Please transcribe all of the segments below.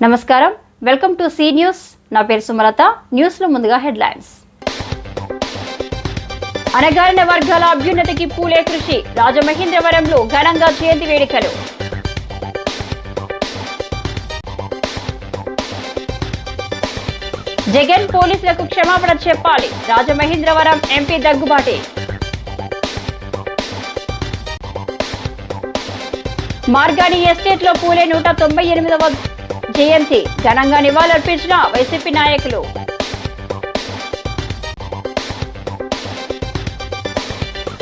నమస్కారం, welcome to C news. నా పేరు సుమలత. న్యూస్ లో ముందుగా హెడ్లైన్స్. అణగారిన వర్గాల అభ్యున్నతికి పూలే కృషి. రాజమహేంద్రవరంలో ఘనంగా జయంతి వేడుకలు. జగన్ పోలీసులకు క్షమాపణ చెప్పాలి. రాజమహేంద్రవరం ఎంపీ దగ్గుబాటి. మార్గాని ఎస్టేట్ లో పూలే 198వ జయంతి ఘనంగా నివాళులర్పించిన వైసీపీ నాయకులు.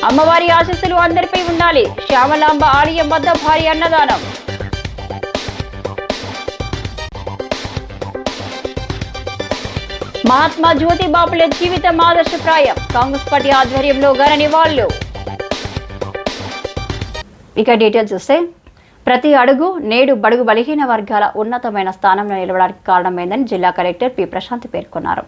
అమ్మవారి ఆశీస్సులు అందరిపై ఉండాలి. శ్యామలాంబ ఆలయం వద్ద భారీ అన్నదానం. మహాత్మా జ్యోతిబాపులే జీవితం ఆదర్శప్రాయం. కాంగ్రెస్ పార్టీ ఆధ్వర్యంలో ఘన నివాళులు. ఇక డీటెయిల్స్ చూస్తే, ప్రతి అడుగు నేడు బడుగు బలహీన వర్గాల ఉన్నతమైన స్థానంలో నిలవడానికి కారణమైందని జిల్లా కలెక్టర్ పి ప్రశాంత్ పేర్కొన్నారు.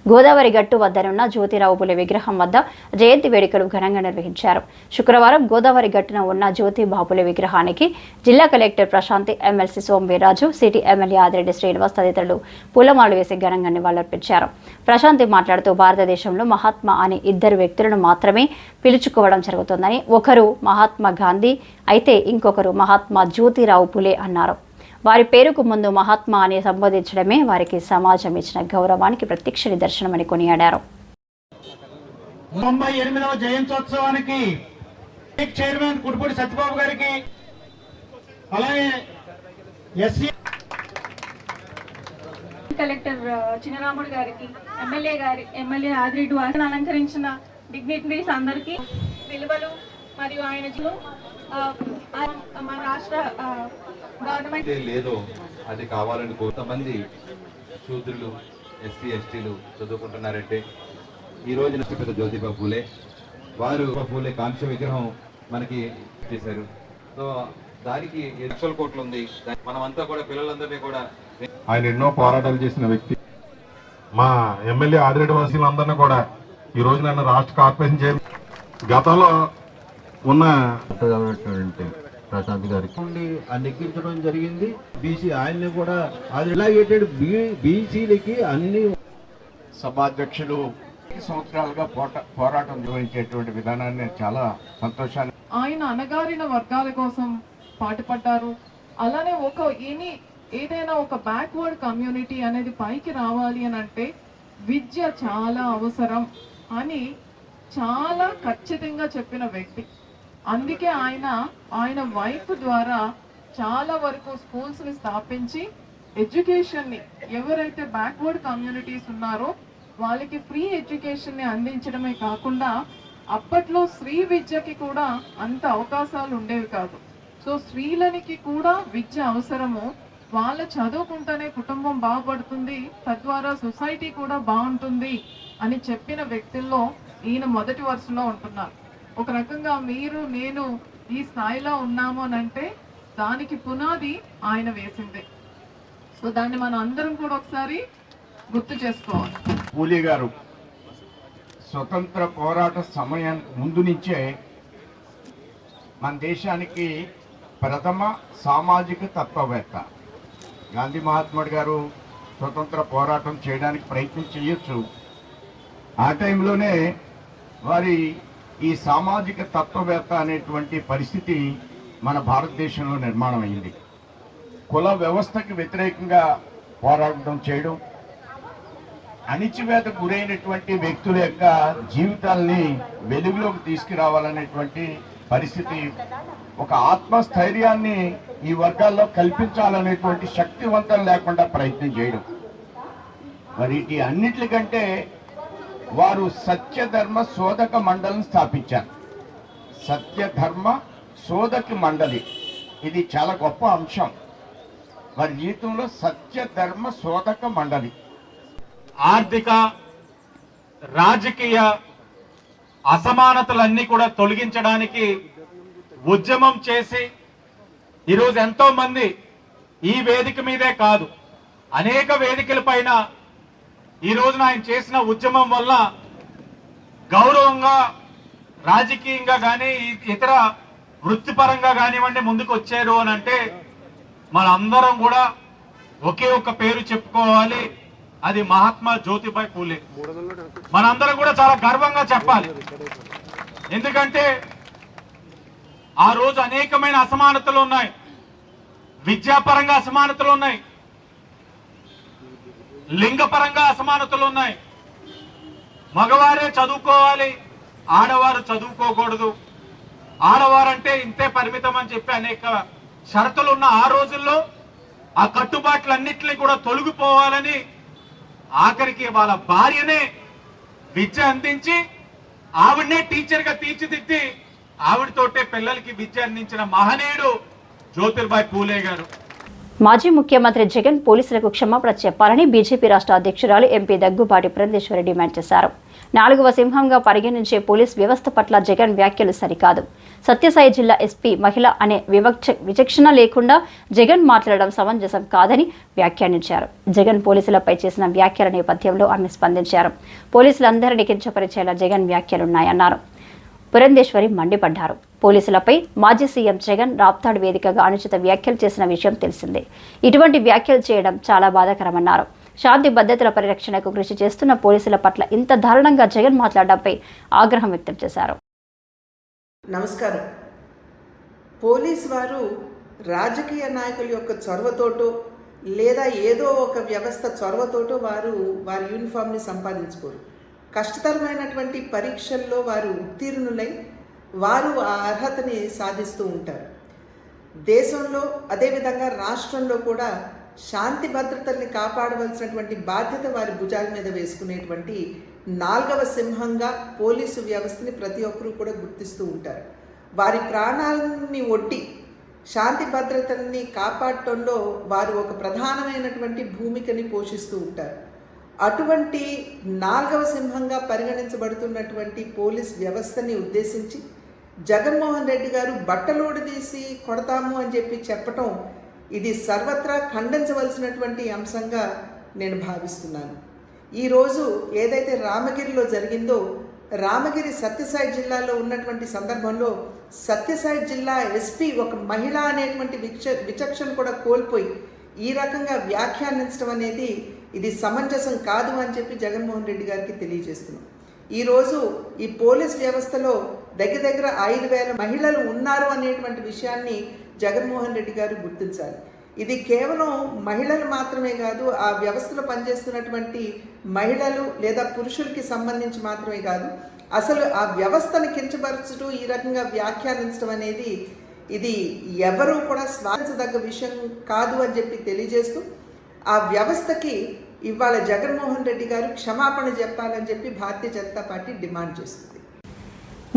గోదావరి గట్టు వద్దనున్న జ్యోతిరావు పులే విగ్రహం వద్ద జయంతి వేడుకలు ఘనంగా నిర్వహించారు. శుక్రవారం గోదావరి గట్టున ఉన్న జ్యోతిబాపులే విగ్రహానికి జిల్లా collector Prashanth, MLC Somu Veerraju, city MLA Adireddy Srinivas తదితరులు పూలమాలలు వేసి ఘనంగా నివాళులర్పించారు. ప్రశాంత్ మాట్లాడుతూ, భారతదేశంలో మహాత్మా అనే ఇద్దరు వ్యక్తులను మాత్రమే పిలుచుకోవడం జరుగుతుందని, ఒకరు మహాత్మా గాంధీ అయితే ఇంకొకరు మహాత్మా జ్యోతిరావు పులే అన్నారు. వారి పేరుకు ముందు మహాత్మా అని సంబోధించడమే వారికి సమాజం ఇచ్చిన గౌరవానికి ప్రత్యక్ష నిదర్శనమని కొనియాడారు. 98వ జయంత్యోత్సవానికి చైర్మన్ కుడిపూడి సత్యబాబు గారికి, అలాగే ఎస్సీ కలెక్టర్ చిన్నరాముడు గారికి, ఎమ్మెల్యే ఆదిరెడ్డి వారిని అలంకరించిన డిగ్నిటరీస్ అందరికీ విలువలు మరియు ఆయన మన రాష్ట్ర గవర్నమెంట్ లేదో అది కావాలని కొంతమంది శూద్రులు, ఎస్సీ ఎస్టీలు చదువుకుంటున్నారంటే ఈ రోజు పెద్ద జ్యోతిబా పూలే వారు పూలే కాంస్య విగ్రహం మనకి చేశారు. సో దానికి లక్షల కోట్లు ఉంది. మనమంతా కూడా పిల్లలందరినీ కూడా ఆయన ఎన్నో పోరాటాలు చేసిన వ్యక్తి. మా ఎమ్మెల్యే ఆదిరెడ్డి వాసులందరినీ కూడా ఈ రోజు నన్ను రాష్ట్ర కార్పొరేషన్ చైర్మన్ గతంలో ఉన్న ప్రశాంత్ గారికి నెగ్గించడం జరిగింది. బీసీ ఆయన్ని కూడా అది బీసీలకి అన్ని సభాధ్యక్షులు సంవత్సరాలుగా పోరాటం నిర్వహించేటువంటి విధానాన్ని చాలా సంతోషాన్ని ఆయన అణగారిన వర్గాల కోసం పాటుపడ్డారు. అలానే ఏదైనా ఒక బ్యాక్వర్డ్ కమ్యూనిటీ అనేది పైకి రావాలి అని అంటే విద్య చాలా అవసరం అని చాలా ఖచ్చితంగా చెప్పిన వ్యక్తి. అందుకే ఆయన వైఫ్ ద్వారా చాలా వరకు స్కూల్స్ ని స్థాపించి ఎడ్యుకేషన్ ని ఎవరైతే బ్యాక్వర్డ్ కమ్యూనిటీస్ ఉన్నారో వాళ్ళకి ఫ్రీ ఎడ్యుకేషన్ ని అందించడమే కాకుండా అప్పట్లో స్త్రీ విద్యకి కూడా అంత అవకాశాలు ఉండేవి కాదు. సో స్త్రీలనికి కూడా విద్య అవసరము. వాళ్ళ చదువుకుంటేనే కుటుంబం బాగుపడుతుంది, తద్వారా సొసైటీ కూడా బాగుంటుంది అని చెప్పిన వ్యక్తుల్లో ఈయన మొదటి వరుసలో ఉంటున్నారు. ఒక రకంగా మీరు నేను ఈ స్థాయిలో ఉన్నాము అని అంటే దానికి పునాది ఆయన వేసిందే. సో దాన్ని మనం అందరం కూడా ఒకసారి గుర్తు చేసుకోవాలి. పూలే గారు స్వతంత్ర పోరాట సమయం ముందు నుంచే మన దేశానికి ప్రథమ సామాజిక తత్వవేత్త. గాంధీ మహాత్ముడు గారు స్వతంత్ర పోరాటం చేయడానికి ప్రయత్నం చేయొచ్చు. ఆ టైంలోనే వారి ఈ సామాజిక తత్వవేత్త అనేటువంటి పరిస్థితి మన భారతదేశంలో నిర్మాణం అయింది. కుల వ్యవస్థకి వ్యతిరేకంగా పోరాటం చేయడం, అణిచివేత గురైనటువంటి వ్యక్తుల యొక్క జీవితాల్ని వెలుగులోకి తీసుకురావాలనేటువంటి పరిస్థితి, ఒక ఆత్మస్థైర్యాన్ని ఈ వర్గాల్లో కల్పించాలనేటువంటి శక్తివంతం లేకుండా ప్రయత్నం చేయడం. మరి ఈ అన్నిటికంటే వారు సత్యధర్మ శోధక మండలిని స్థాపించారు. సత్యధర్మ శోధక మండలి ఇది చాలా గొప్ప అంశం వారి జీవితంలో. సత్యధర్మ శోధక మండలి ఆర్థిక రాజకీయ అసమానతలన్నీ కూడా తొలగించడానికి ఉద్యమం చేసి ఈరోజు ఎంతో మంది ఈ వేదిక మీదే కాదు అనేక వేదికల పైన ఈ రోజున ఆయన చేసిన ఉద్యమం వల్ల గౌరవంగా రాజకీయంగా కానీ ఇతర వృత్తిపరంగా కానివ్వండి ముందుకు వచ్చారు అని అంటే మనందరం కూడా ఒకే ఒక పేరు చెప్పుకోవాలి, అది మహాత్మా జ్యోతిబాయ్ పూలే. మనందరం కూడా చాలా గర్వంగా చెప్పాలి. ఎందుకంటే ఆ రోజు అనేకమైన అసమానతలు ఉన్నాయి, విద్యాపరంగా అసమానతలు ఉన్నాయి, లింగపరంగా అసమానతలు ఉన్నాయి. మగవారే చదువుకోవాలి, ఆడవారు చదువుకోకూడదు, ఆడవారంటే ఇంతే పరిమితం అని చెప్పి అనేక షరతులు ఉన్న ఆ రోజుల్లో ఆ కట్టుబాట్లన్నింటినీ కూడా తొలగిపోవాలని ఆఖరికి వాళ్ళ భార్యనే విద్య అందించి ఆవిడనే టీచర్ గా తీర్చిదిద్ది ఆవిడతోటే పిల్లలకి విద్య అందించిన మహనీయుడు జ్యోతిబాయ్ పూలే గారు. మాజీ ముఖ్యమంత్రి జగన్ పోలీసులకు క్షమాపణ చెప్పాలని బీజేపీ రాష్ట్ర అధ్యక్షురాలు ఎంపీ దగ్గుబాటి పురంధేశ్వరి డిమాండ్ చేశారు. 4వ సింహంగా పరిగణించే పోలీస్ వ్యవస్థ పట్ల జగన్ వ్యాఖ్యలు సరికాదు. సత్యసాయి జిల్లా ఎస్పీ మహిళ అనే విచక్షణ లేకుండా జగన్ మాట్లాడడం సమంజసం కాదని వ్యాఖ్యానించారు. జగన్ పోలీసులపై చేసిన వ్యాఖ్యల నేపథ్యంలో ఆమె స్పందించారు. పోలీసులందరినీ కించపరిచేలా జగన్ వ్యాఖ్యలున్నాయన్నారు. పురంధేశ్వరి మండిపడ్డారు. పోలీసులపై మాజీ సీఎం జగన్ రాప్తాడు వేదికగా అనుచిత వ్యాఖ్యలు చేసిన విషయం తెలిసిందే. ఇటువంటి వ్యాఖ్యలు చేయడం చాలా బాధాకరమన్నారు. శాంతి భద్రతల పరిరక్షణకు కృషి చేస్తున్న పోలీసుల పట్ల ఇంత దారుణంగా జగన్ మాట్లాడడంపై ఆగ్రహం వ్యక్తం చేశారు. నమస్కారం. పోలీసు వారు రాజకీయ నాయకుల యొక్క చొరవతోటో లేదా ఏదో ఒక వ్యవస్థ చొరవతోటో వారి యూనిఫామ్ని సంపాదించుకోరు. కష్టతరమైనటువంటి పరీక్షల్లో వారు ఉత్తీర్ణులై వారు ఆ అర్హతని సాధిస్తూ ఉంటారు. దేశంలో అదేవిధంగా రాష్ట్రంలో కూడా శాంతి భద్రతల్ని కాపాడవలసినటువంటి బాధ్యత వారి భుజాల మీద వేసుకునేటువంటి 4వ సింహంగా పోలీసు వ్యవస్థని ప్రతి ఒక్కరూ కూడా గుర్తిస్తూ ఉంటారు. వారి ప్రాణాలని ఒడ్డి శాంతి భద్రతల్ని కాపాడటంలో వారు ఒక ప్రధానమైనటువంటి భూమికని పోషిస్తూ ఉంటారు. అటువంటి 4వ సింహంగా పరిగణించబడుతున్నటువంటి పోలీస్ వ్యవస్థని ఉద్దేశించి జగన్మోహన్ రెడ్డి గారు బట్టలోడు తీసి కొడతాము అని చెప్పటం ఇది సర్వత్రా ఖండించవలసినటువంటి అంశంగా నేను భావిస్తున్నాను. ఈరోజు ఏదైతే రామగిరిలో జరిగిందో, రామగిరి సత్యసాయి జిల్లాలో ఉన్నటువంటి సందర్భంలో సత్యసాయి జిల్లా ఎస్పీ ఒక మహిళ అనేటువంటి విచక్షణ కూడా కోల్పోయి ఈ రకంగా వ్యాఖ్యానించడం అనేది ఇది సమంజసం కాదు అని చెప్పి జగన్మోహన్ రెడ్డి గారికి తెలియజేస్తున్నాం. ఈరోజు ఈ పోలీస్ వ్యవస్థలో దగ్గర 5,000 మహిళలు ఉన్నారు అనేటువంటి విషయాన్ని జగన్మోహన్ రెడ్డి గారు గుర్తించాలి. ఇది కేవలం మహిళలు మాత్రమే కాదు, ఆ వ్యవస్థలో పనిచేస్తున్నటువంటి మహిళలు లేదా పురుషులకి సంబంధించి మాత్రమే కాదు, అసలు ఆ వ్యవస్థను కించపరచడం, ఈ రకంగా వ్యాఖ్యానించడం అనేది ఇది ఎవరూ కూడా స్వాగతించదగ్గ విషయం కాదు అని చెప్పి తెలియజేస్తూ ఆ వ్యవస్థకి ఇవాళ జగన్మోహన్ రెడ్డి గారు క్షమాపణ చెప్పాలని చెప్పి భారతీయ జనతా పార్టీ డిమాండ్ చేస్తుంది.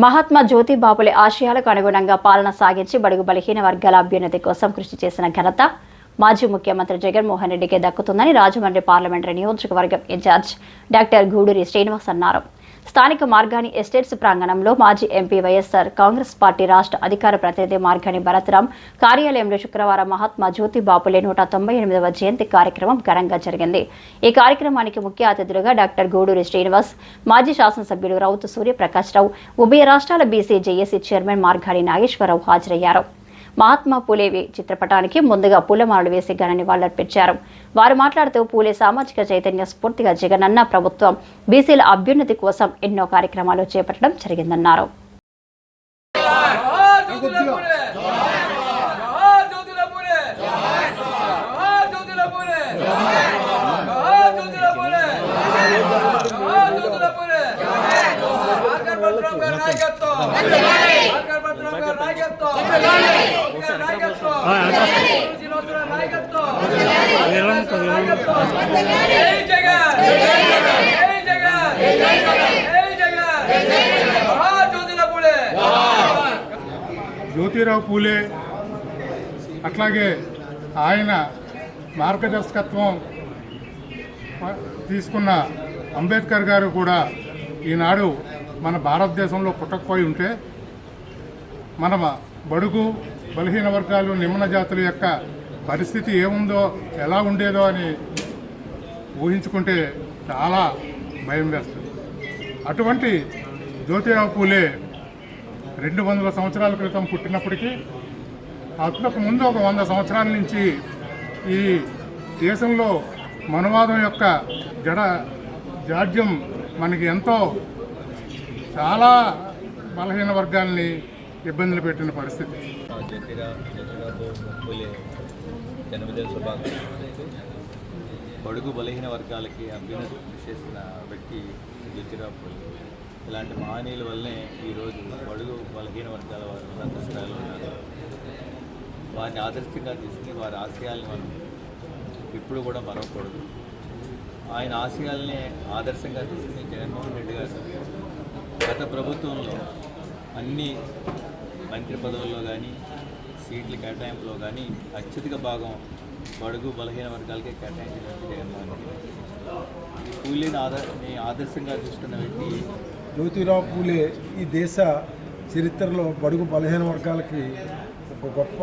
మహాత్మా జ్యోతిబాపులే ఆశయాలకు అనుగుణంగా పాలన సాగించి బడుగు బలహీన వర్గాల అభ్యున్నతి కోసం కృషి చేసిన ఘనత మాజీ ముఖ్యమంత్రి జగన్మోహన్ రెడ్డికే దక్కుతుందని రాజమండ్రి పార్లమెంటరీ నియోజకవర్గం ఇన్ఛార్జ్ డాక్టర్ గూడూరి శ్రీనివాస్ అన్నారు. స్థానిక మార్గాని ఎస్టేట్స్ ప్రాంగణంలో మాజీ ఎంపీ వైఎస్ఆర్ కాంగ్రెస్ పార్టీ రాష్ట్ర అధికార ప్రతినిధి మార్గాని భరత్రాం కార్యాలయంలో శుక్రవారం మహాత్మా జ్యోతిబాపులే 198వ జయంతి కార్యక్రమం ఘనంగా జరిగింది. ఈ కార్యక్రమానికి ముఖ్య అతిథులుగా డాక్టర్ గూడూరి శ్రీనివాస్, మాజీ శాసనసభ్యులు రౌతు సూర్యప్రకాష్ రావు, ఉభయ రాష్ట్రాల BC JAC chairman Margani Nageswararao హాజరయ్యారు. మహాత్మా పూలే చిత్రపటానికి ముందుగా పూలమాలలు వేసి ఘన నివాళులర్పించారు. వారు మాట్లాడుతూ పూలే సామాజిక చైతన్య స్ఫూర్తిగా జగనన్న ప్రభుత్వం బీసీల అభ్యున్నతి కోసం ఎన్నో కార్యక్రమాలు చేపట్టడం జరిగిందన్నారు. జ్యోతిరావు పూలే అట్లాగే ఆయన మార్గదర్శకత్వం తీసుకున్న అంబేద్కర్ గారు కూడా ఈనాడు మన భారతదేశంలో పుట్టకపోయి ఉంటే మన బడుగు బలహీన వర్గాలు నిమ్న జాతుల యొక్క పరిస్థితి ఏముందో ఎలా ఉండేదో అని ఊహించుకుంటే చాలా భయం వేస్తుంది. అటువంటి జ్యోతిరావు పూలే 200 సంవత్సరాల క్రితం పుట్టినప్పటికీ అంతకు ముందు ఒక 100 సంవత్సరాల నుంచి ఈ దేశంలో మనువాదం యొక్క జాడ్యం మనకి ఎంతో చాలా బలహీన వర్గాల్ని ఇబ్బందులు పెట్టిన పరిస్థితి. జన్మదిన శుభాకాంక్షలు. బడుగు బలహీన వర్గాలకి అభ్యున్నతి చేసిన వ్యక్తి జ్యోతిరావు పూలే. ఇలాంటి మహనీయుల వల్లనే ఈరోజు బడుగు బలహీన వర్గాల వారు ఉన్నత స్థాయిలో ఉన్నారు. వారిని ఆదర్శంగా తీసుకుని వారి ఆశయాల్ని మనం ఇప్పుడు కూడా మరవకూడదు. ఆయన ఆశయాల్ని ఆదర్శంగా తీసుకుని జగన్మోహన్ రెడ్డి గారు గత ప్రభుత్వంలో అన్ని మంత్రి పదవుల్లో కానీ సీట్ల కేటాయింపులో కానీ అత్యధిక భాగం బడుగు బలహీన వర్గాలకే కేటాయించినట్టు జగన్మోహన్ రెడ్డి. ఈ పూలేని ఆదర్శంగా చూస్తున్న వ్యక్తి జ్యోతిరావు పూలే ఈ దేశ చరిత్రలో బడుగు బలహీన వర్గాలకి ఒక గొప్ప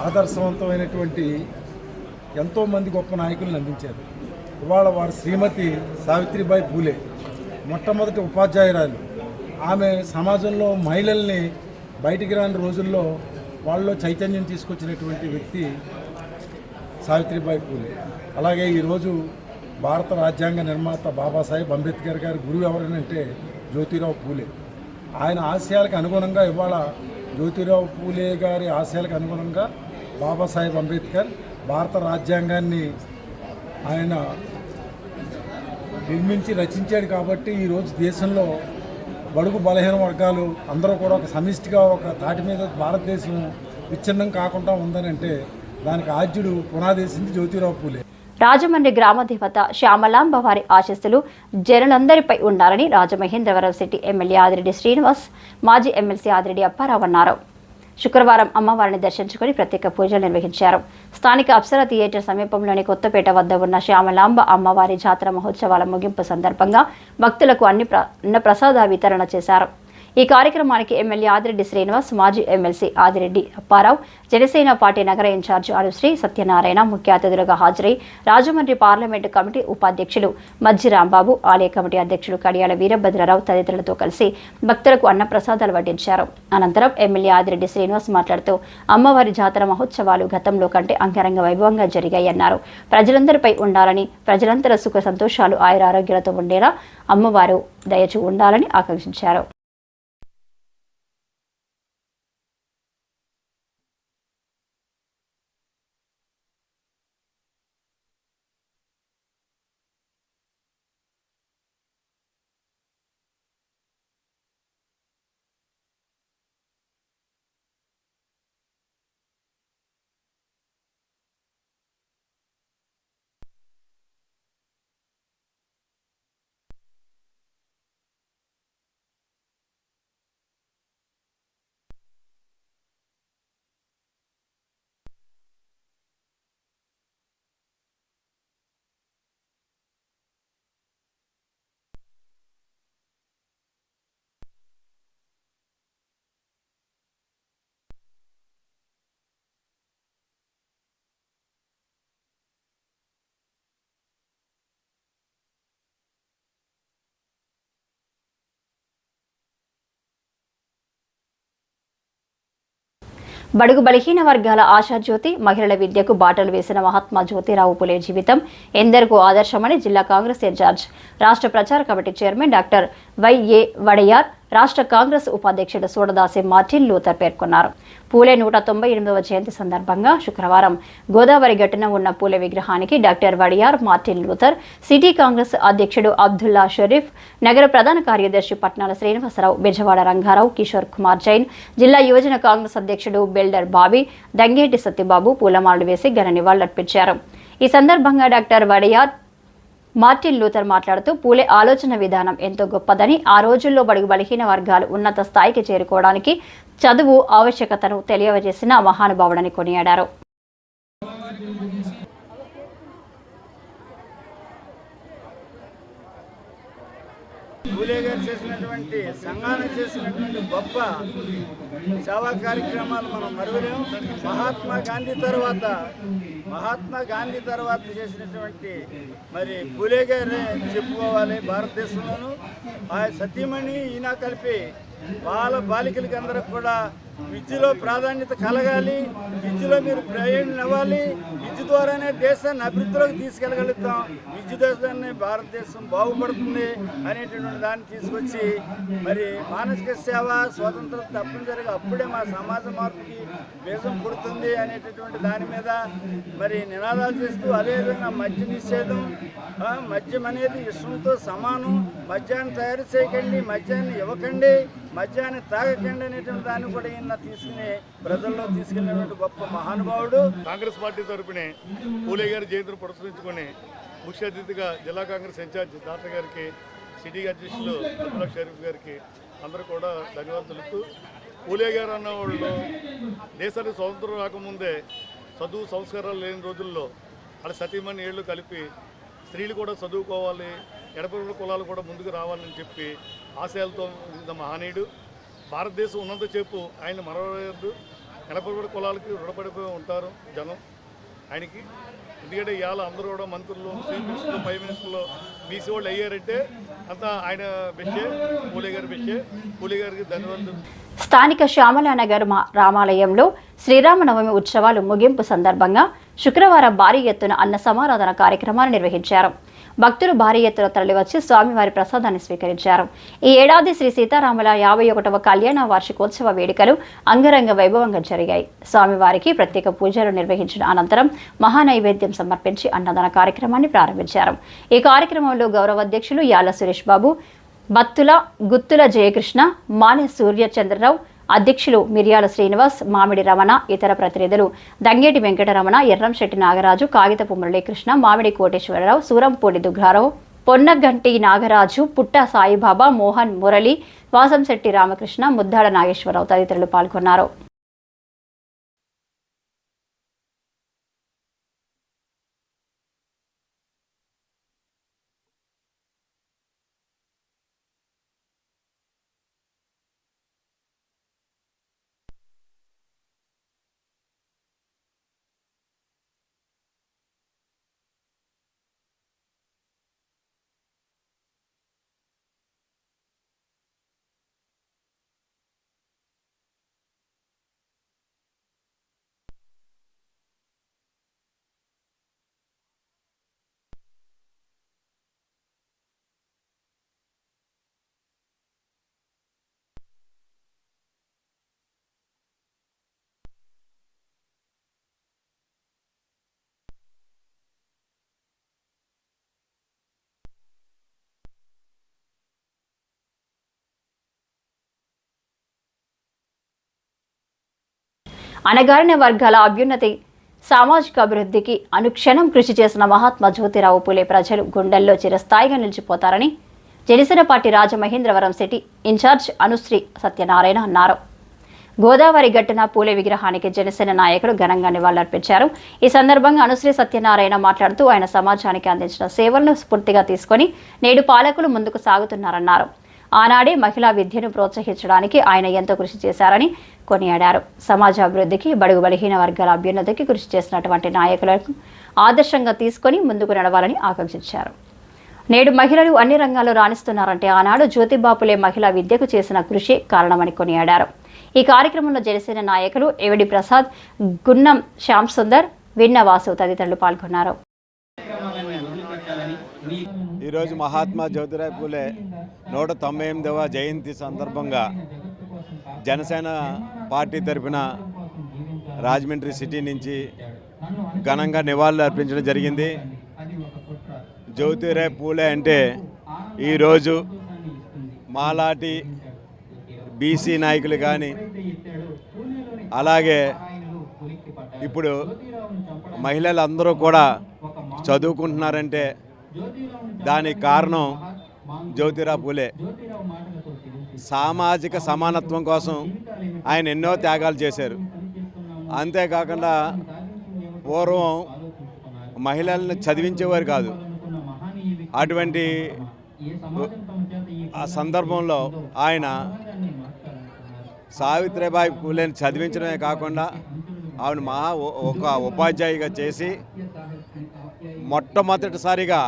ఆదర్శవంతమైనటువంటి ఎంతోమంది గొప్ప నాయకులను అందించారు. ఇవాళ వారి శ్రీమతి సావిత్రిబాయి పూలే మొట్టమొదటి ఉపాధ్యాయురాలు. ఆమె సమాజంలో మహిళల్ని బయటికి రాని రోజుల్లో వాళ్ళలో చైతన్యం తీసుకొచ్చినటువంటి వ్యక్తి సావిత్రిబాయి పూలే. అలాగే ఈరోజు భారత రాజ్యాంగ నిర్మాత బాబాసాహెబ్ అంబేద్కర్ గారి గురువు ఎవరనంటే జ్యోతిరావు పూలే. ఆయన ఆశయాలకు అనుగుణంగా ఇవాళ జ్యోతిరావు పూలే గారి ఆశయాలకు అనుగుణంగా బాబాసాహెబ్ అంబేద్కర్ భారత రాజ్యాంగాన్ని ఆయన నిర్మించి రచించాడు. కాబట్టి ఈరోజు దేశంలో బడుగు బలహీన వర్గాలు అందరూ కూడా ఒక సమిష్టిగా ఒక తాటి మీద భారతదేశం విచ్ఛిన్నం కాకుండా ఉందనంటే దానికి ఆద్యుడు పునాదేసింది జ్యోతిరావు పూలే. రాజమండ్రి గ్రామ దేవత శ్యామలాంబ వారి ఆశీస్సులు జనులందరిపై ఉండాలని రాజమహేంద్రవరం సిటీ ఎమ్మెల్యే ఆదిరెడ్డి శ్రీనివాస్, మాజీ ఎమ్మెల్సీ ఆదిరెడ్డి అప్పారావు అన్నారు. శుక్రవారం అమ్మవారిని దర్శించుకుని ప్రత్యేక పూజలు నిర్వహించారు. స్థానిక అప్సరా థియేటర్ సమీపంలోని కొత్తపేట వద్ద ఉన్న శ్యామలాంబ అమ్మవారి జాతర మహోత్సవాల ముగింపు సందర్భంగా భక్తులకు అన్న ప్రసాద వితరణ చేశారు. ఈ కార్యక్రమానికి ఎమ్మెల్యే ఆదిరెడ్డి శ్రీనివాస్, మాజీ ఎమ్మెల్సీ ఆదిరెడ్డి అప్పారావు, జనసేన పార్టీ నగర ఇన్ఛార్జ్ అనుశ్రీ సత్యనారాయణ ముఖ్య అతిథులుగా హాజరై రాజమండ్రి పార్లమెంటు కమిటీ ఉపాధ్యక్షులు మజ్జి రాంబాబు, ఆలయ కమిటీ అధ్యక్షులు కడియాల వీరభద్రరావు తదితరులతో కలిసి భక్తులకు అన్నప్రసాదాలు వడ్డించారు. అనంతరం ఎమ్మెల్యే ఆదిరెడ్డి శ్రీనివాస్ మాట్లాడుతూ అమ్మవారి జాతర మహోత్సవాలు గతంలో కంటే అంగరంగ వైభవంగా జరిగాయన్నారు. ప్రజలందరిపై ఉండాలని, ప్రజలందరూ సుఖ సంతోషాలు ఆయురారోగ్యాలతో ఉండేలా అమ్మవారు దయచూ ఉండాలని ఆకాంక్షించారు. బడుగు బలహీన వర్గాల ఆశాజ్యోతి, మహిళల విద్యకు బాటలు వేసిన మహాత్మా జ్యోతిరావు పూలే జీవితం ఎందరికో ఆదర్శమని జిల్లా కాంగ్రెస్ ఇన్ఛార్జ్, రాష్ట్ర ప్రచార కమిటీ చైర్మన్ డాక్టర్ వైఏ వడయార్, రాష్ట్ర కాంగ్రెస్ ఉపాధ్యక్షుడు సూడదాసి మార్టిన్ లూథర్ పేర్కొన్నారు. పూలే 198వ జయంతి సందర్భంగా శుక్రవారం గోదావరి గట్టున ఉన్న పూలే విగ్రహానికి doctor Wadiyar, Martin Luther, city Congress అధ్యక్షుడు అబ్దుల్లా షరీఫ్, నగర ప్రధాన కార్యదర్శి పట్నాల శ్రీనివాసరావు, బెజవాడ రంగారావు, కిషోర్ కుమార్ జైన్, జిల్లా యువజన కాంగ్రెస్ అధ్యక్షుడు బెల్డర్ బాబీ, దంగేటి సత్యబాబు పూలమాలలు వేసి ఘన నివాళులర్పించారు. ఈ సందర్భంగా డాక్టర్ వడియార్, మార్టిన్ లూథర్ మాట్లాడుతూ పూలే ఆలోచన విధానం ఎంతో గొప్పదని, ఆ రోజుల్లో బడుగు బలహీన వర్గాలు ఉన్నత స్థాయికి చేరుకోవడానికి చదువు ఆవశ్యకతను తెలియజేసిన మహానుభావుడని కొనియాడారు. పూలే గారు చేసినటువంటి సంఘాన్ని చేసినటువంటి గొప్ప సేవా కార్యక్రమాలు మనం మరువలేము. మహాత్మా గాంధీ తర్వాత చేసినటువంటి మరి పూలే గారిని చెప్పుకోవాలి. భారతదేశంలోనూ ఆ సతీమణి ఈయన కలిపి బాలికలకి అందరికి కూడా విద్యలో ప్రాధాన్యత కలగాలి, విద్యలో మీరు ప్రయోజనం అవ్వాలి. విద్య ద్వారానే దేశాన్ని అభివృద్ధిలోకి తీసుకెళ్ళగలుగుతాం, విద్య దేశాన్ని భారతదేశం బాగుపడుతుంది అనేటటువంటి దాన్ని తీసుకొచ్చి మరి మానసిక సేవ స్వాతంత్రం తప్పనిసరిగా అప్పుడే మా సమాజ మార్పుకి బీజం పుడుతుంది అనేటటువంటి దాని మీద మరి నినాదాలు చేస్తూ, అదేవిధంగా మద్య నిషేధం, మద్యం అనేది విషయంతో సమానం, మద్యాన్ని తయారు చేయకండి, మద్యాన్ని ఇవ్వకండి, మద్యాన్ని తాగకండి అనేటువంటి దాన్ని కూడా ఈయన తీసుకుని ప్రజల్లో తీసుకెళ్ళినటువంటి గొప్ప మహానుభావుడు. కాంగ్రెస్ పార్టీ తరఫునే పూలే గారి జయంతిని పురస్కరించుకొని ముఖ్య అతిథిగా జిల్లా కాంగ్రెస్ ఇన్ఛార్జ్ డాక్టర్ గారికి, సిటీ అధ్యక్షులు అబ్దుల్లా షరీఫ్ గారికి అందరూ కూడా ధన్యవాదాలు తెలుపుతూ, పూలే గారు అన్న వాళ్ళు దేశానికి స్వతంత్రం రాకముందే చదువు సంస్కారాలు లేని రోజుల్లో వాళ్ళ సతీమణి ఏళ్ళు కలిపి స్త్రీలు కూడా చదువుకోవాలి, ఎడపడి కులాలు కూడా ముందుకు రావాలని చెప్పి ఆశయాలతో ఇంత మహనీయుడు. భారతదేశం ఉన్నంత చెప్పు ఆయన మరవలేదు, ఎడపడి కులాలకి రుణపడిపోయి ఉంటారు జనం ఆయనకి. ఎందుకంటే ఇవాళ అందరూ కూడా మంత్రులు, చీఫ్ మినిస్టర్లు, ప్రైమ్ మినిస్టర్లు బీసీ వాళ్ళు అయ్యారంటే అంతా ఆయన బెస్టే, పూలే గారి బెస్టే. పూలే గారికి ధన్యవాదాలు. స్థానిక శ్యామలానగర్ రామాలయంలో శ్రీరామనవమి ఉత్సవాలు ముగింపు సందర్భంగా శుక్రవారం భారీ ఎత్తున అన్న సమారాధన కార్యక్రమాన్ని నిర్వహించారు. భక్తులు భారీ ఎత్తున తరలివచ్చి స్వామివారి ప్రసాదాన్ని స్వీకరించారు. ఈ ఏడాది శ్రీ సీతారాముల 51వ కళ్యాణ వార్షికోత్సవ వేడుకలు అంగరంగ వైభవంగా జరిగాయి. స్వామివారికి ప్రత్యేక పూజలు నిర్వహించిన అనంతరం మహానైవేద్యం సమర్పించి అన్నదాన కార్యక్రమాన్ని ప్రారంభించారు. ఈ కార్యక్రమంలో గౌరవ అధ్యక్షులు యాల సురేష్ బాబు, బత్తుల గుత్తుల జయకృష్ణ, మానె సూర్యచంద్రరావు, అధ్యక్షులు మిర్యాల శ్రీనివాస్, మామిడి రమణ, ఇతర ప్రతినిధులు దంగేటి వెంకటరమణ, ఎర్రంశెట్టి నాగరాజు, కాగితపు మురళీకృష్ణ, మామిడి కోటేశ్వరరావు, సూరంపూడి దుగ్గారావు, పొన్నగంటి నాగరాజు, పుట్ట సాయిబాబా, మోహన్ మురళి, వాసంశెట్టి రామకృష్ణ, ముద్దాడ నాగేశ్వరరావు తదితరులు పాల్గొన్నారు. అణగారిన వర్గాల అభ్యున్నతి, సామాజిక అభివృద్ధికి అనుక్షణం కృషి చేసిన మహాత్మా జ్యోతిరావు పూలే ప్రజలు గుండెల్లో చిరస్థాయిగా నిలిచిపోతారని Janasena party Rajamahendravaram city incharge Anusri Satyanarayana అన్నారు. గోదావరి గట్టున పూలే విగ్రహానికి జనసేన నాయకులు ఘనంగా నివాళులర్పించారు. ఈ సందర్భంగా అనుశ్రీ సత్యనారాయణ మాట్లాడుతూ ఆయన సమాజానికి అందించిన సేవలను స్ఫూర్తిగా తీసుకుని నేడు పాలకులు ముందుకు సాగుతున్నారన్నారు. ఆనాడే మహిళా విద్యను ప్రోత్సహించడానికి ఆయన ఎంతో కృషి చేశారని కొనియాడారు. సమాజ అభివృద్ధికి, బడుగు బలహీన వర్గాల అభ్యున్నతికి కృషి చేసినటువంటి నాయకులకు ఆదర్శంగా తీసుకొని ముందుకు నడవాలని ఆకాంక్షించారు. నేడు మహిళలు అన్ని రంగాల్లో రాణిస్తున్నారంటే ఆనాడు జ్యోతిబాపులే మహిళా విద్యకు చేసిన కృషి కారణమని కొనియాడారు. ఈ కార్యక్రమంలో జనసేన నాయకులు ఎవడి ప్రసాద్, గున్నం శ్యామ్ సుందర్, విన్న వాసు తదితరులు పాల్గొన్నారు. ఈరోజు మహాత్మా జ్యోతిరావు పూలే 198వ జయంతి సందర్భంగా జనసేన పార్టీ తరఫున రాజమండ్రి సిటీ నుంచి ఘనంగా నివాళులు అర్పించడం జరిగింది. జ్యోతిరావు పూలే అంటే ఈరోజు మాలాటి బీసీ నాయకులు కానీ, అలాగే ఇప్పుడు మహిళలందరూ కూడా చదువుకుంటున్నారంటే దానికి కారణం జ్యోతిరావు పూలే. సామాజిక సమానత్వం కోసం ఆయన ఎన్నో త్యాగాలు చేశారు. అంతేకాకుండా పూర్వం మహిళలను చదివించేవారు కాదు. అటువంటి ఆ సందర్భంలో ఆయన సావిత్రిబాయి పూలేని చదివించడమే కాకుండా ఆవిడ ఒక ఉపాధ్యాయుగా చేసి మొట్టమొదటిసారిగా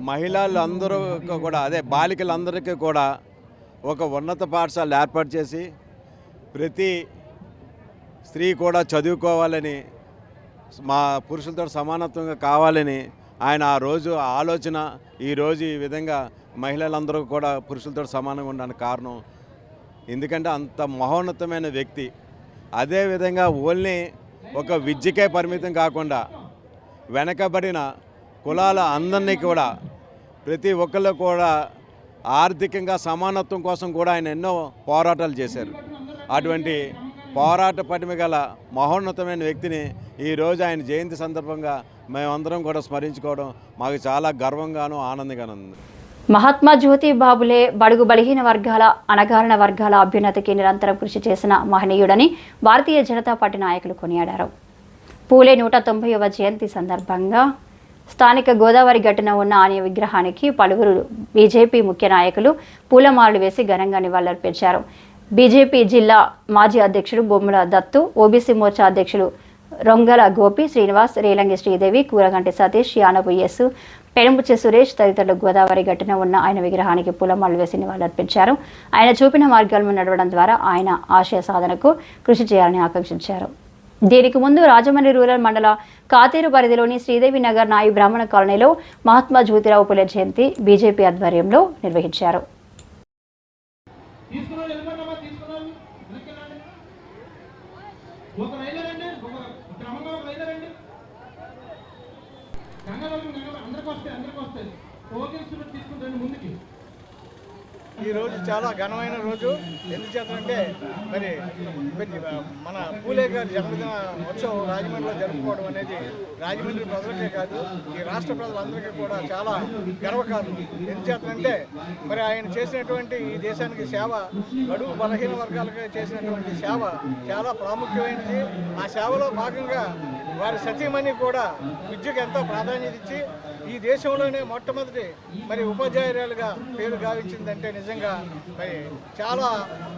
మహిళలందరూ కూడా, అదే బాలికలందరికీ కూడా ఒక ఉన్నత పాఠశాల ఏర్పాటు చేసి ప్రతి స్త్రీ కూడా చదువుకోవాలని, మా పురుషులతో సమానత్వంగా కావాలని ఆయన ఆ రోజు ఆలోచన ఈరోజు ఈ విధంగా మహిళలందరూ కూడా పురుషులతో సమానంగా ఉండడానికి కారణం. ఎందుకంటే అంత మహోన్నతమైన వ్యక్తి. అదేవిధంగా ఓన్లీ ఒక విద్యకే పరిమితం కాకుండా వెనకబడిన కులాల అందరినీ కూడా ప్రతి ఒక్కళ్ళు కూడా ఆర్థికంగా సమానత్వం కోసం కూడా ఆయన ఎన్నో పోరాటాలు చేశారు. అటువంటి పోరాట పటిమ గల మహోన్నతమైన వ్యక్తిని ఈరోజు ఆయన జయంతి సందర్భంగా మేమందరం కూడా స్మరించుకోవడం మాకు చాలా గర్వంగాను ఆనందంగాను ఉంది. మహాత్మా జ్యోతి బాబులే బడుగు బలహీన వర్గాల అణగారిన వర్గాల అభ్యున్నతికి నిరంతరం కృషి చేసిన మహనీయుడని భారతీయ జనతా పార్టీ నాయకులు కొనియాడారు. పూలే 190వ జయంతి సందర్భంగా స్థానిక గోదావరి గట్టున ఉన్న ఆయన విగ్రహానికి పలువురు బీజేపీ ముఖ్య నాయకులు పూలమాలలు వేసి ఘనంగా నివాళులర్పించారు. బీజేపీ జిల్లా మాజీ అధ్యక్షుడు బొమ్మల దత్తు, ఓబీసీ మోర్చా అధ్యక్షులు రొంగల గోపి శ్రీనివాస్, రేలంగి శ్రీదేవి, కూరగంటి సతీష్, యానపు యస్సు, పెనుముచ్చి సురేష్ తదితరులు గోదావరి గట్టున ఉన్న ఆయన విగ్రహానికి పూలమాలలు వేసి నివాళులర్పించారు. ఆయన చూపిన మార్గాలను నడవడం ద్వారా ఆయన ఆశయ సాధనకు కృషి చేయాలని ఆకాంక్షించారు. దీనికి ముందు రాజమండ్రి రూరల్ మండల కాతేరు పరిధిలోని శ్రీదేవి నగర్ నాయి బ్రాహ్మణ కాలనీలో మహాత్మా జ్యోతిరావు పులే జయంతి బీజేపీ ఆధ్వర్యంలో నిర్వహించారు. ఈరోజు చాలా ఘనమైన రోజు. ఎందుచేతంటే మరి మన పూలే గారి జన్మదిన ఉత్సవం రాజమండ్రిలో జరుపుకోవడం అనేది రాజమండ్రి ప్రజలకే కాదు, ఈ రాష్ట్ర ప్రజలందరికీ కూడా చాలా గర్వకారణం. ఎందుచేతంటే మరి ఆయన చేసినటువంటి ఈ దేశానికి సేవ, బడుగు బలహీన వర్గాలకు చేసినటువంటి సేవ చాలా ప్రాముఖ్యమైనది. ఆ సేవలో భాగంగా వారి సతీమణి కూడా విద్యకు ఎంతో ప్రాధాన్యత ఇచ్చి ఈ దేశంలోనే మొట్టమొదటి మరి ఉపాధ్యాయురాలుగా పేరు గావించిందంటే నిజంగా మరి చాలా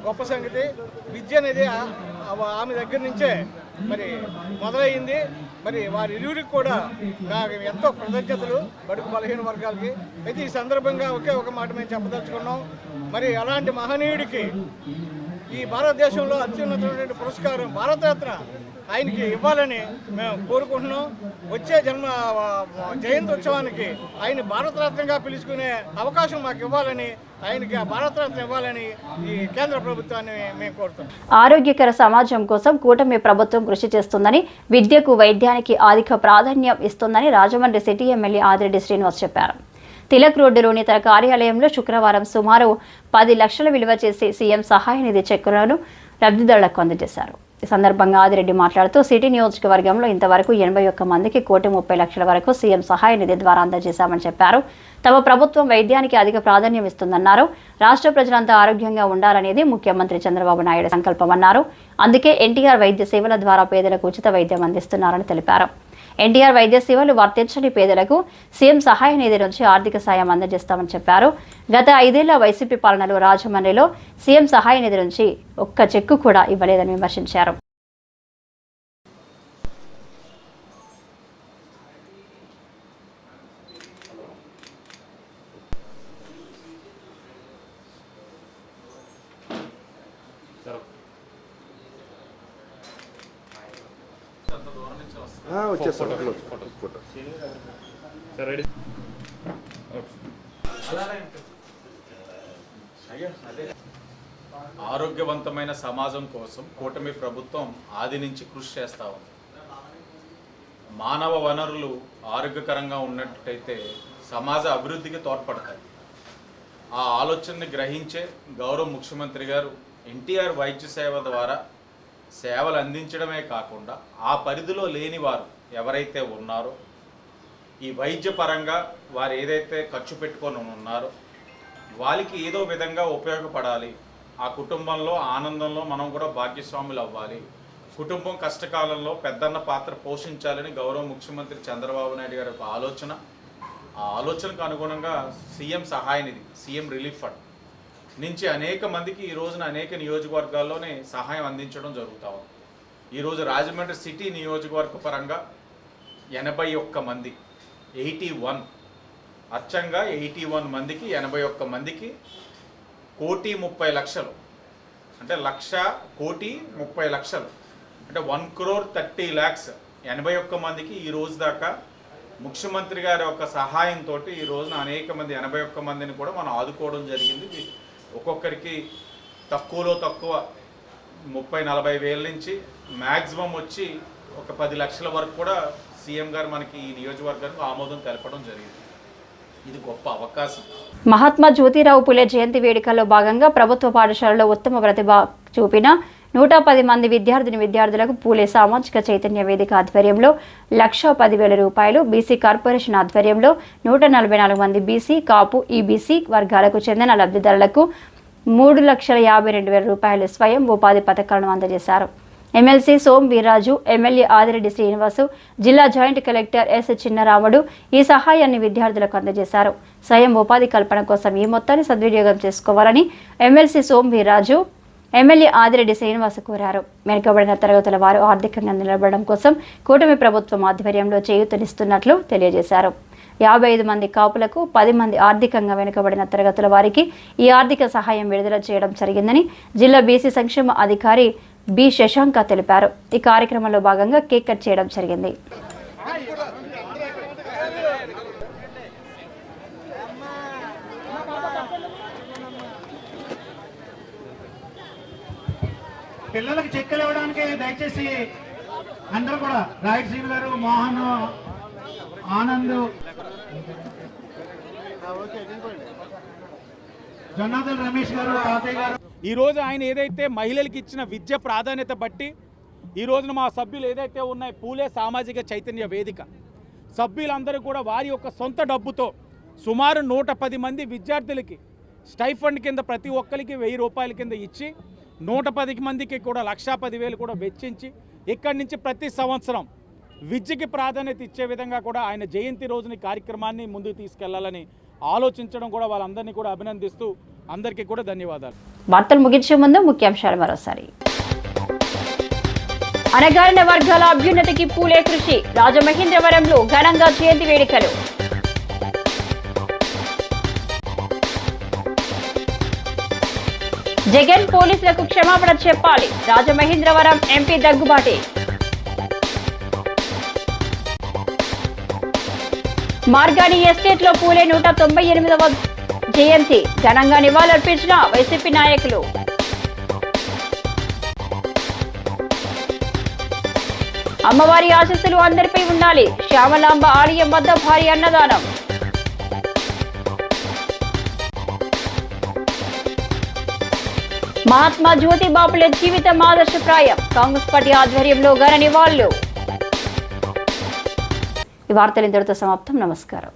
గొప్ప సంగతి. విద్య అనేది ఆమె దగ్గర నుంచే మరి మొదలైంది. మరి వారి ఇరువురికి కూడా నాకు ఎంతో కృతజ్ఞతలు బడుగు బలహీన వర్గాలకి. అయితే ఈ సందర్భంగా ఒకే ఒక మాట మేము చెప్పదలుచుకున్నాం. మరి అలాంటి మహనీయుడికి ఈ భారతదేశంలో అత్యున్నతమైనటువంటి పురస్కారం భారతరత్న ఆయనకి ఇవ్వాలని మేము కోరుకుంటున్నాం. వచ్చే జయంతి ఉత్సవానికి ఆయన భారతరత్నంగా పిలుచుకునే అవకాశం మాకు ఇవ్వాలని, ఆయనకి ఆ భారతరత్న ఇవ్వాలని ఈ కేంద్ర ప్రభుత్వాన్ని మేము కోరుతున్నాం. ఆరోగ్యకర సమాజం కోసం కూటమి ప్రభుత్వం కృషి చేస్తుందని, విద్యకు వైద్యానికి అధిక ప్రాధాన్యం ఇస్తుందని రాజమండ్రి సిటీ ఎమ్మెల్యే ఆదిరెడ్డి శ్రీనివాస్ చెప్పారు. తిలక్ రోడ్డులోని తన కార్యాలయంలో శుక్రవారం సుమారు 10 లక్షల విలువ చేసి సీఎం సహాయ నిధి చెక్కులను లబ్ధిదారులకు అందజేశారు. ఈ సందర్భంగా ఆదిరెడ్డి మాట్లాడుతూ సిటీ నియోజకవర్గంలో ఇంతవరకు 81 మందికి 1,30,00,000 వరకు సీఎం సహాయ నిధి ద్వారా అందజేశామని చెప్పారు. తమ ప్రభుత్వం వైద్యానికి అధిక ప్రాధాన్యం ఇస్తుందన్నారు. రాష్ట్ర ప్రజలంతా ఆరోగ్యంగా ఉండాలనేది ముఖ్యమంత్రి చంద్రబాబు నాయుడు సంకల్పమన్నారు. అందుకే ఎన్టీఆర్ వైద్య సేవల ద్వారా పేదలకు ఉచిత వైద్యం అందిస్తున్నారని తెలిపారు. ఎన్టీఆర్ వైద్య సేవలు వర్తించని పేదలకు సీఎం సహాయ నిధి నుంచి ఆర్థిక సాయం అందజేస్తామని చెప్పారు. గత 5 ఏళ్ల వైసీపీ పాలనలో రాజమండ్రిలో సీఎం సహాయ నిధి నుంచి ఒక్క చెక్కు కూడా ఇవ్వలేదని విమర్శించారు. ఆరోగ్యవంతమైన సమాజం కోసం కూటమి ప్రభుత్వం ఆది నుంచి కృషి చేస్తూ ఉంది. మానవ వనరులు ఆరోగ్యకరంగా ఉన్నట్టయితే సమాజ అభివృద్ధికి తోడ్పడతాయి. ఆ ఆలోచనని గ్రహించే గౌరవ ముఖ్యమంత్రి గారు ఎన్టీఆర్ వైద్య సేవ ద్వారా సేవలు అందించడమే కాకుండా ఆ పరిధిలో లేని వారు ఎవరైతే ఉన్నారో, ఈ వైద్య పరంగా వారు ఏదైతే ఖర్చు పెట్టుకొని ఉన్నారో వాళ్ళకి ఏదో విధంగా ఉపయోగపడాలి, ఆ కుటుంబంలో ఆనందంలో మనం కూడా భాగ్యస్వాములు అవ్వాలి, కుటుంబం కష్టకాలంలో పెద్దన్న పాత్ర పోషించాలని గౌరవ ముఖ్యమంత్రి చంద్రబాబు నాయుడు గారి యొక్క ఆలోచన. ఆ ఆలోచనకు అనుగుణంగా సీఎం సహాయ నిధి, సీఎం రిలీఫ్ ఫండ్ నుంచి అనేక మందికి ఈ రోజున అనేక నియోజకవర్గాల్లోనే సహాయం అందించడం జరుగుతూ ఉంది. ఈరోజు రాజమండ్రి సిటీ నియోజకవర్గ పరంగా 81 మంది, 81 అచ్చంగా 81 మందికి 81 మందికి 1,30,00,000 అంటే 1,30,00,000 అంటే 1,30,00,000 81 మందికి ఈ రోజు దాకా ముఖ్యమంత్రి గారి యొక్క సహాయంతో ఈ రోజున అనేక మంది 81 మందిని కూడా మనం ఆదుకోవడం జరిగింది. ఒక్కొక్కరికి తక్కువలో తక్కువ 30-40 వేల నుంచి మ్యాక్సిమం వచ్చి ఒక 10 లక్షల వరకు కూడా సీఎం గారు మనకి ఈ నియోజకవర్గానికి ఆమోదం తెలపడం జరిగింది. ఇది గొప్ప అవకాశం. మహాత్మా జ్యోతిరావు పులే జయంతి వేడుకల్లో భాగంగా ప్రభుత్వ పాఠశాలలో ఉత్తమ ప్రతిభ చూపిన 110 మంది విద్యార్థులకు పూలే సామాజిక చైతన్య వేదిక ఆధ్వర్యంలో 1,10,000 రూపాయలు, బీసీ కార్పొరేషన్ ఆధ్వర్యంలో 144 మంది బీసీ, కాపు, ఈబీసీ వర్గాలకు చెందిన లబ్ధిదారులకు 3,52,000 రూపాయలు స్వయం ఉపాధి పథకాలను అందజేశారు. ఎమ్మెల్సీ సోమ్ వీర్రాజు, ఎమ్మెల్యే ఆదిరెడ్డి శ్రీనివాసు, జిల్లా జాయింట్ కలెక్టర్ ఎస్ చిన్నరాముడు ఈ సహాయాన్ని విద్యార్థులకు అందజేశారు. స్వయం ఉపాధి కల్పన కోసం ఈ మొత్తాన్ని సద్వినియోగం చేసుకోవాలని ఎమ్మెల్సీ సోమ్ వీర్రాజు, ఎమ్మెల్యే ఆదిరెడ్డి శ్రీనివాసు కోరారు. వెనుకబడిన తరగతుల వారు ఆర్థికంగా నిలబడడం కోసం కూటమి ప్రభుత్వం ఆధ్వర్యంలో చేయూతనిస్తున్నట్లు తెలియజేశారు. 55 మంది కాపులకు, 10 మంది ఆర్థికంగా వెనుకబడిన తరగతుల వారికి ఈ ఆర్థిక సహాయం విడుదల చేయడం జరిగిందని జిల్లా బీసీ సంక్షేమ అధికారి బి శశాంక తెలిపారు. ఈ కార్యక్రమంలో భాగంగా కేక్ కట్ చేయడం జరిగింది. పిల్లలకు చెక్కలు ఇవ్వడానికి దయచేసి అందరూ కూడా రాయుడు శ్రీ గారు, మోహన్, ఆనంద్, జొన్నాథన్ రమేష్ గారు, తాతయ్య గారు. ఈరోజు ఆయన ఏదైతే మహిళలకు ఇచ్చిన విద్య ప్రాధాన్యత బట్టి ఈ రోజున మా సభ్యులు ఏదైతే ఉన్నాయో పూలే సామాజిక చైతన్య వేదిక సభ్యులందరూ కూడా వారి యొక్క సొంత డబ్బుతో సుమారు 110 మంది విద్యార్థులకి స్టైఫండ్ కింద ప్రతి ఒక్కరికి 1000 రూపాయల కింద ఇచ్చి 110 మందికి కూడా 1,10,000 కూడా వెచ్చించి ఇక్కడి నుంచి ప్రతి సంవత్సరం విద్యకి ప్రాధాన్యత ఇచ్చే విధంగా కూడా ఆయన జయంతి రోజుని కార్యక్రమాన్ని ముందుకు తీసుకెళ్లాలని ఆలోచించడం కూడా వాళ్ళందరినీ కూడా అభినందిస్తూ అందరికీ కూడా ధన్యవాదాలు. వార్తలు ముగించే ముందు ముఖ్యాంశాలు మరోసారి. అణగారిన వర్గాల అభ్యున్నతికి పూలే కృషి, రాజమహేంద్రవరంలో ఘనంగా జయంతి వేడుకలు. జగన్ పోలీసులకు క్షమాపణ చెప్పాలి, రాజమహేంద్రవరం ఎంపీ దగ్గుబాటి. మార్గాని ఎస్టేట్ లో పూలే 198వ జయంతి ఘనంగా నివాళులర్పించిన వైసీపీ నాయకులు. అమ్మవారి ఆశీస్సులు అందరిపై ఉండాలి, శ్యామలాంబ ఆలయం వద్ద భారీ అన్నదానం. మహాత్మా జ్యోతిబా ఫులే జీవితం ఆదర్శప్రాయం, కాంగ్రెస్ పార్టీ ఆధ్వర్యంలో ఘన నివాళులు. ఈ వార్తలు ఇంతటితో సమాప్తం. నమస్కారం.